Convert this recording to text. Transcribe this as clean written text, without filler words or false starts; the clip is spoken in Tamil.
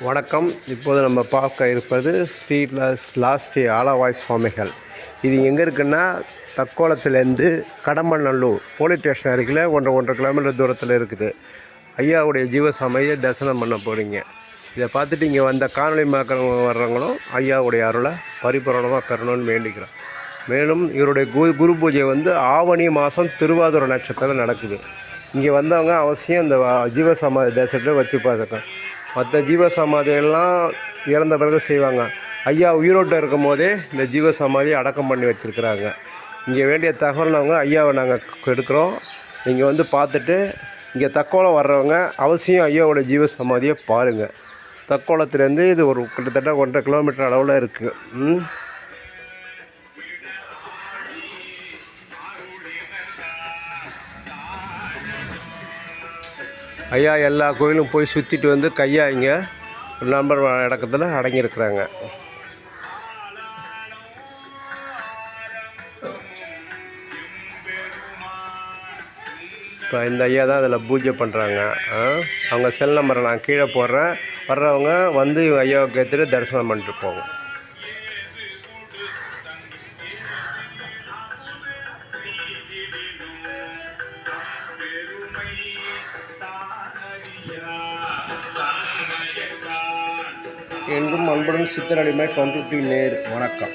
வணக்கம். இப்போது நம்ம பார்க்க இருப்பது ஸ்ரீ ஆலவாய் சுவாமிகள். இது எங்கே இருக்குன்னா, தக்கோலத்துலேருந்து கடம்பநல்லூர் போலீஸ் ஸ்டேஷன் அருகில் 1.5 கிலோமீட்டர் தூரத்தில் இருக்குது. ஐயாவுடைய ஜீவசமாதியை தரிசனம் பண்ண போகிறீங்க. இதை பார்த்துட்டு இங்கே வந்த காணொலி பார்க்குறவங்க வர்றவங்களும் ஐயாவுடைய அருளை பரிபூரணமாக பெறணும்னு வேண்டிக்கிறோம். மேலும் இவருடைய குரு பூஜை ஆவணி மாதம் திருவாதிரை நட்சத்திரம் நடக்குது. இங்கே வந்தவங்க அவசியம் இந்த ஜீவசமாதி தரிசனத்தை வச்சு பார்த்துருக்கோம். மற்ற ஜீவசமாதியெல்லாம் இறந்த பிறகு செய்வாங்க. ஐயா உயிரோட்டை இருக்கும் போதே இந்த ஜீவசமாதியை அடக்கம் பண்ணி வச்சுருக்குறாங்க. இங்கே வேண்டிய தகவல்னவங்க ஐயாவை நாங்கள் எடுக்கிறோம். நீங்கள் பார்த்துட்டு இங்கே தக்கோலம் வர்றவங்க அவசியம் ஐயாவோட ஜீவசமாதியை பாருங்கள். தக்கோலத்துலேருந்து இது ஒரு கிட்டத்தட்ட 1.5 கிலோமீட்டர் அளவில் இருக்குது. ஐயா எல்லா கோயிலும் போய் சுற்றிட்டு கையா இங்கே ஒரு நம்பர் இடத்துல அடங்கியிருக்கிறாங்க. இப்போ இந்த ஐயா தான் அதில் பூஜை பண்ணுறாங்க. அவங்க செல் நம்பரை நான் கீழே போடுறேன். வர்றவங்க ஐயாவை கேட்டுட்டு தரிசனம் பண்ணிட்டு போங்க. என்றும் அன்புடன் சித்தர் அடிமை 23 நேர். வணக்கம்.